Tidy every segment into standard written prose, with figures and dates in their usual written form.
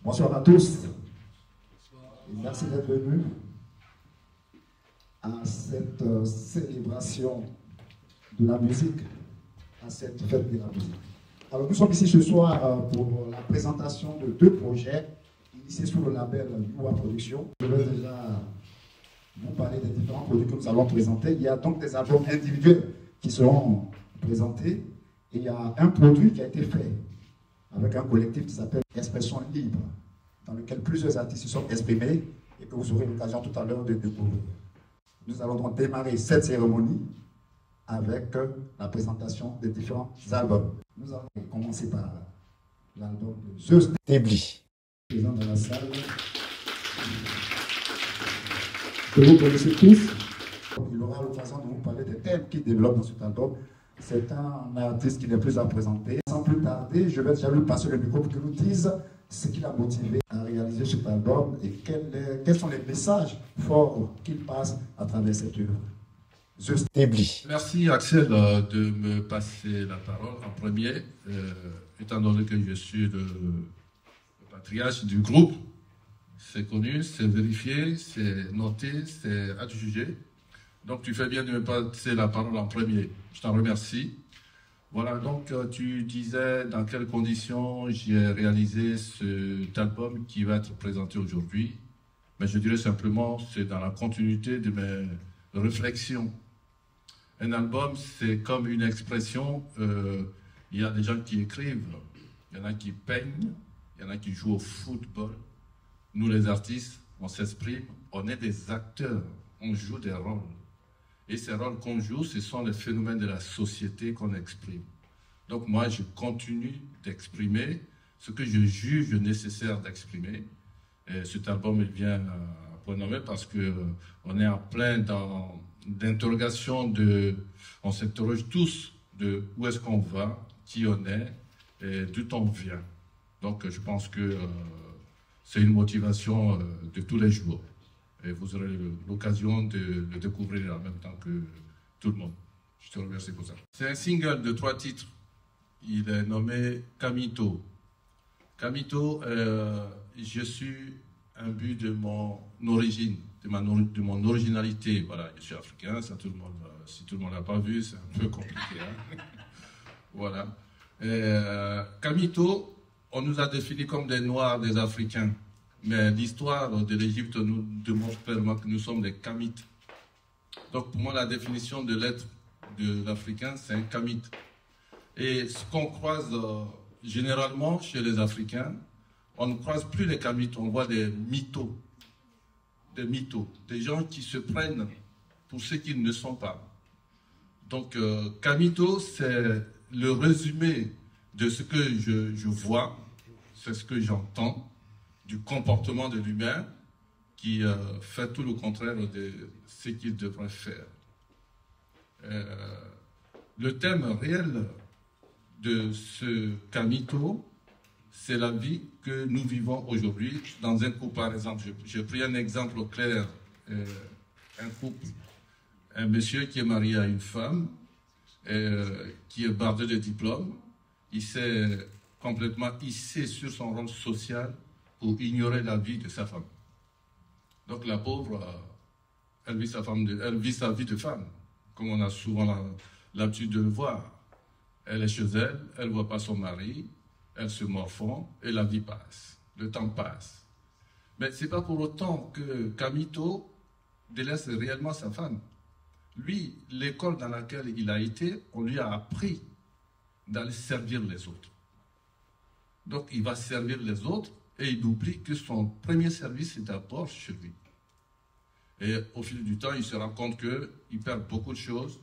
Bonsoir à tous. Et merci d'être venus à cette célébration de la musique, à cette fête de la musique. Alors nous sommes ici ce soir pour la présentation de deux projets initiés sous le label UA Production. Je vais déjà vous parler des différents produits que nous allons présenter. Il y a donc des albums individuels qui seront présentés et il y a un produit qui a été fait avec un collectif qui s'appelle Expression Libre, dans lequel plusieurs artistes se sont exprimés et que vous aurez l'occasion tout à l'heure de découvrir. Nous allons donc démarrer cette cérémonie avec la présentation des différents albums. Nous allons commencer par l'album de Zeus Débli, présent dans la salle, que vous connaissez tous. Il aura l'occasion de vous parler des thèmes qu'il développe dans cet album. C'est un artiste qui n'est plus à présenter. Sans plus tarder, je vais déjà lui passer le micro pour qu'il nous dise ce qui l'a motivé à réaliser cet album et quels sont les messages forts qu'il passe à travers cette œuvre. Zeus Débli. Merci Axel de me passer la parole en premier, étant donné que je suis le patriarche du groupe. C'est connu, c'est vérifié, c'est noté, c'est adjugé. Donc tu fais bien de me passer la parole en premier. Je t'en remercie. Voilà, donc tu disais dans quelles conditions j'ai réalisé cet album qui va être présenté aujourd'hui. Mais je dirais simplement, c'est dans la continuité de mes réflexions. Un album, c'est comme une expression. Il y a des gens qui écrivent, il y en a qui peignent, il y en a qui jouent au football. Nous les artistes, on s'exprime, on est des acteurs, on joue des rôles. Et ces rôles qu'on joue, ce sont les phénomènes de la société qu'on exprime. Donc moi, je continue d'exprimer ce que je juge nécessaire d'exprimer. Et cet album, il vient à point nommé parce qu'on est en plein d'interrogation. On s'interroge tous de où est-ce qu'on va, qui on est et d'où on vient. Donc je pense que c'est une motivation de tous les jours. Et vous aurez l'occasion de le découvrir en même temps que tout le monde. Je te remercie pour ça. C'est un single de 3 titres. Il est nommé Kamito. Kamito, je suis imbu de mon origine, de mon originalité. Voilà, je suis africain, ça, tout le monde, si tout le monde n'a pas vu, c'est un peu compliqué. Hein. Voilà. Kamito, on nous a définis comme des Noirs, des Africains. Mais l'histoire de l'Égypte nous démontre clairement que nous sommes des Kamites. Donc pour moi, la définition de l'être de l'Africain, c'est un Kamite. Et ce qu'on croise généralement chez les Africains, on ne croise plus les Kamites, on voit des mythos. Des gens qui se prennent pour ce qu'ils ne sont pas. Donc Kamito, c'est le résumé de ce que je vois, c'est ce que j'entends, du comportement de l'humain qui fait tout le contraire de ce qu'il devrait faire. Le thème réel de ce Kamito, c'est la vie que nous vivons aujourd'hui. Dans un couple, par exemple, j'ai pris un exemple clair, un couple, un monsieur qui est marié à une femme, qui est bardé de diplômes, il s'est complètement hissé sur son rôle social pour ignorer la vie de sa femme. Donc la pauvre, elle vit sa vie de femme, comme on a souvent l'habitude de le voir. Elle est chez elle, elle ne voit pas son mari, elle se morfond et la vie passe, le temps passe. Mais ce n'est pas pour autant que Kamito délaisse réellement sa femme. Lui, l'école dans laquelle il a été, on lui a appris d'aller servir les autres. Donc il va servir les autres, et il oublie que son premier service est d'abord chez lui. Et au fil du temps, il se rend compte qu'il perd beaucoup de choses.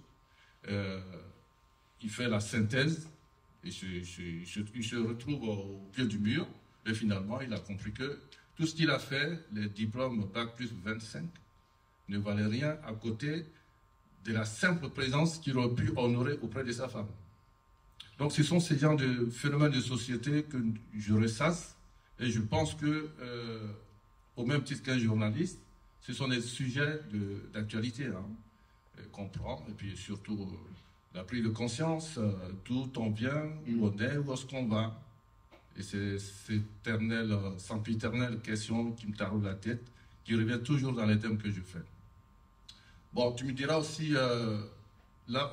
Il fait la synthèse, et il se retrouve au pied du mur. Et finalement, il a compris que tout ce qu'il a fait, les diplômes Bac plus 25, ne valaient rien à côté de la simple présence qu'il aurait pu honorer auprès de sa femme. Donc ce sont ces genres de phénomènes de société que je ressasse. Et je pense que, au même titre qu'un journaliste, ce sont des sujets d'actualité qu'on prend. Et puis surtout, la prise de conscience, d'où on vient, où on est, où est-ce qu'on va. Et c'est cette sempiternelle question qui me taraude la tête, qui revient toujours dans les thèmes que je fais. Bon, tu me diras aussi, là,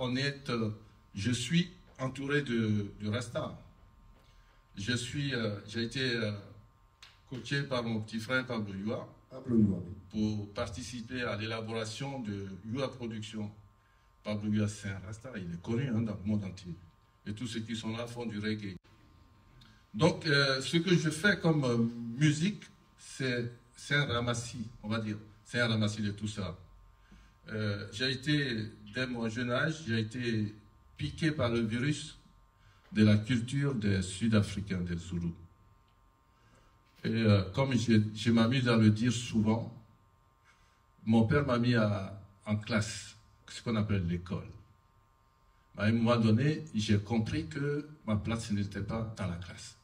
je suis entouré de Rasta. J'ai été coaché par mon petit frère Pablo Yua pour participer à l'élaboration de Yua Production. Pablo Yua, c'est un Rasta, il est connu dans le monde entier. Et tous ceux qui sont là font du reggae. Donc, ce que je fais comme musique, c'est un ramassis, on va dire. C'est un ramassis de tout ça. Dès mon jeune âge, j'ai été piqué par le virus de la culture des Sud-Africains, des Zoulous. Et comme je m'amuse à le dire souvent, mon père m'a mis en classe, ce qu'on appelle l'école. À un moment donné, j'ai compris que ma place n'était pas dans la classe,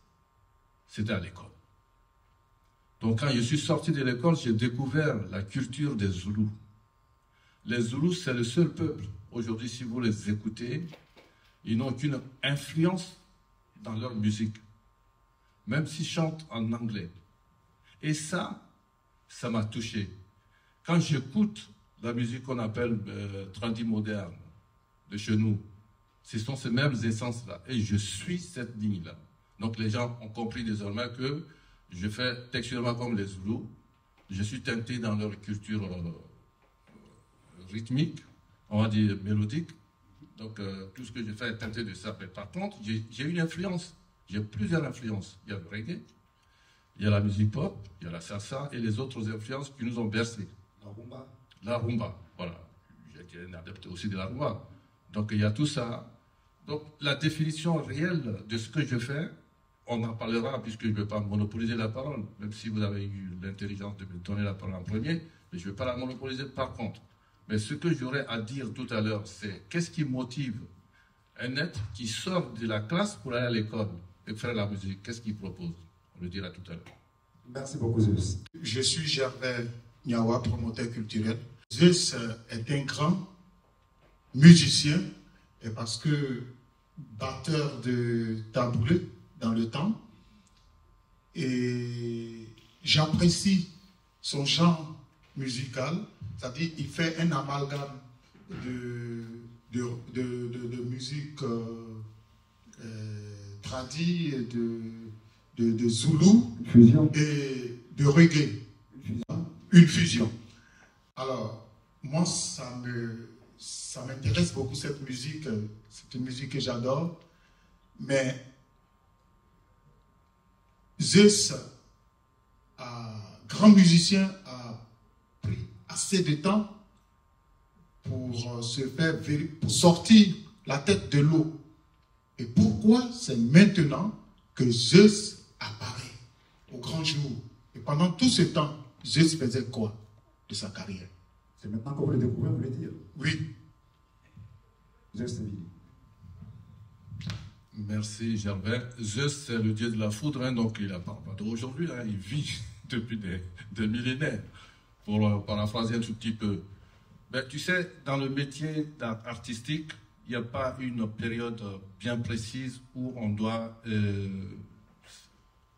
c'était à l'école. Donc quand je suis sorti de l'école, j'ai découvert la culture des Zoulous. Les Zoulous, c'est le seul peuple. Aujourd'hui, si vous les écoutez, ils n'ont aucune influence dans leur musique, même s'ils chantent en anglais. Et ça m'a touché. Quand j'écoute la musique qu'on appelle tradi moderne de chez nous, ce sont ces mêmes essences-là. Et je suis cette ligne-là. Donc les gens ont compris désormais que je fais textuellement comme les Zoulous. Je suis teinté dans leur culture rythmique, on va dire mélodique. Donc tout ce que je fais est teinté de ça. Mais par contre, j'ai une influence. J'ai plusieurs influences. Il y a le reggae, il y a la musique pop, il y a la salsa et les autres influences qui nous ont bercés. La rumba. La rumba, voilà. J'ai été un adepte aussi de la rumba. Donc il y a tout ça. Donc la définition réelle de ce que je fais, on en parlera puisque je ne vais pas monopoliser la parole, même si vous avez eu l'intelligence de me donner la parole en premier, mais je ne vais pas la monopoliser par contre. Mais ce que j'aurais à dire tout à l'heure, c'est qu'est-ce qui motive un être qui sort de la classe pour aller à l'école et faire la musique? Qu'est-ce qu'il propose? On le dira tout à l'heure. Merci beaucoup, Zeus. Je suis Gervais Niawa, promoteur culturel. Zeus est un grand musicien, et parce que batteur de taboulé dans le temps, et j'apprécie son genre musical, c'est-à-dire il fait un amalgame de musique tradie, de zoulou et de reggae. Une fusion. Alors, moi, ça m'intéresse beaucoup cette musique. C'est une musique que j'adore. Mais Zeus, grand musicien, a pris assez de temps pour sortir la tête de l'eau. Et pourquoi c'est maintenant que Zeus apparaît au grand jour? Et pendant tout ce temps, Zeus faisait quoi de sa carrière? C'est maintenant que vous le découvrez, vous voulez dire? Oui. Zeus, c'est Billy. Merci Gervais. Zeus, c'est le dieu de la foudre, hein, donc il n'a pas d'aujourd'hui, hein, il vit depuis des millénaires, pour paraphraser un tout petit peu. Ben, tu sais, dans le métier d'art artistique, il n'y a pas une période bien précise où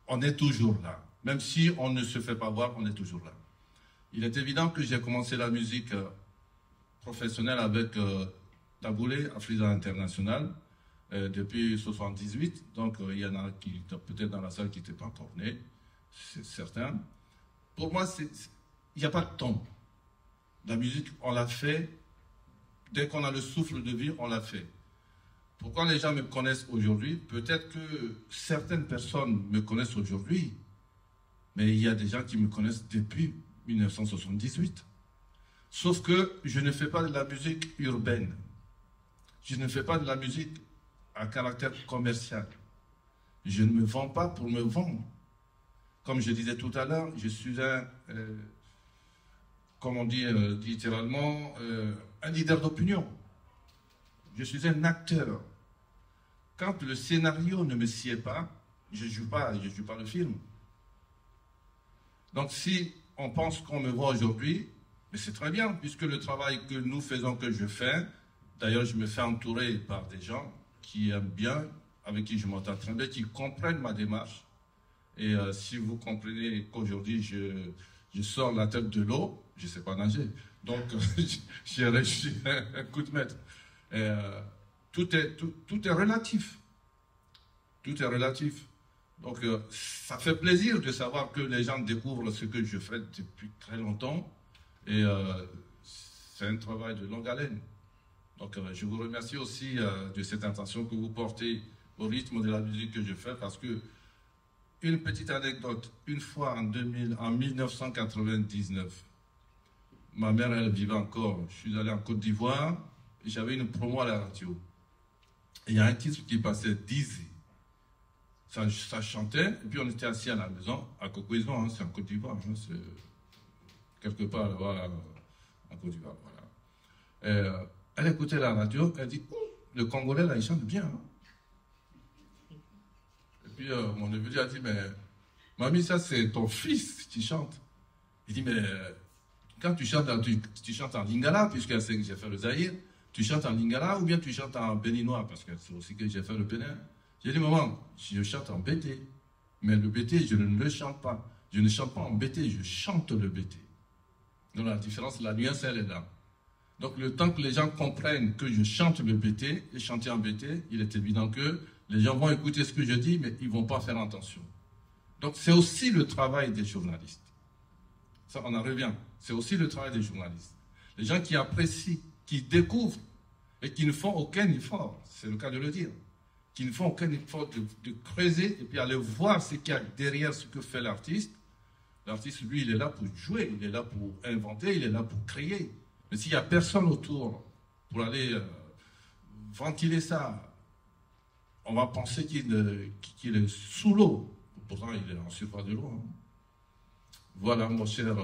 on est toujours là. Même si on ne se fait pas voir, on est toujours là. Il est évident que j'ai commencé la musique professionnelle avec Taboulé, Afriza International, depuis 1978. Donc il y en a qui peut-être dans la salle qui n'étaient pas encore nés, c'est certain. Pour moi, il n'y a pas de temps. La musique, on l'a fait. Dès qu'on a le souffle de vie, on l'a fait. Pourquoi les gens me connaissent aujourd'hui? Peut-être que certaines personnes me connaissent aujourd'hui, mais il y a des gens qui me connaissent depuis 1978. Sauf que je ne fais pas de la musique urbaine. Je ne fais pas de la musique à caractère commercial. Je ne me vends pas pour me vendre. Comme je disais tout à l'heure, je suis comme on dit littéralement, un leader d'opinion. Je suis un acteur. Quand le scénario ne me sied pas, je ne joue pas le film. Donc si on pense qu'on me voit aujourd'hui, mais c'est très bien, puisque le travail que nous faisons, que je fais, d'ailleurs je me fais entourer par des gens qui aiment bien, avec qui je m'entends très bien, qui comprennent ma démarche, Et si vous comprenez qu'aujourd'hui, je sors la tête de l'eau, je ne sais pas nager. Donc, j'ai réussi un coup de maître. Et, tout est relatif. Tout est relatif. Donc, ça fait plaisir de savoir que les gens découvrent ce que je fais depuis très longtemps. Et c'est un travail de longue haleine. Donc, je vous remercie aussi de cette intention que vous portez au rythme de la musique que je fais, parce que, une petite anecdote, une fois en 1999, ma mère, elle vivait encore, je suis allé en Côte d'Ivoire, et j'avais une promo à la radio. Et il y a un titre qui passait, Dizzy. Ça chantait, et puis on était assis à la maison, à Coquaison, hein, c'est en Côte d'Ivoire, hein, c'est quelque part là-bas, en Côte d'Ivoire, voilà. Et, elle écoutait la radio, elle dit, oh, le Congolais là, il chante bien. Hein. Et puis mon neveu a dit, mais mamie, ça c'est ton fils qui chante. Il dit, mais quand tu chantes en lingala, puisqu'elle sait que j'ai fait le Zaïre, tu chantes en lingala ou bien tu chantes en béninois, parce que c'est aussi que j'ai fait le Bénin. J'ai dit, maman, je chante en bété, mais le bété, je ne le chante pas. Je ne chante pas en bété, je chante le bété. Donc la différence, la nuance, elle est là. Donc le temps que les gens comprennent que je chante le bété, et chanter en bété, il est évident que les gens vont écouter ce que je dis, mais ils ne vont pas faire attention. Donc c'est aussi le travail des journalistes. Ça, on en revient. C'est aussi le travail des journalistes. Les gens qui apprécient, qui découvrent, et qui ne font aucun effort, c'est le cas de le dire, qui ne font aucun effort de creuser, et puis aller voir ce qu'il y a derrière ce que fait l'artiste. L'artiste, lui, il est là pour jouer, il est là pour inventer, il est là pour créer. Mais s'il n'y a personne autour pour aller ventiler ça, on va penser qu'il est sous l'eau. Pourtant, il est en surface de l'eau. Hein. Voilà, mon cher.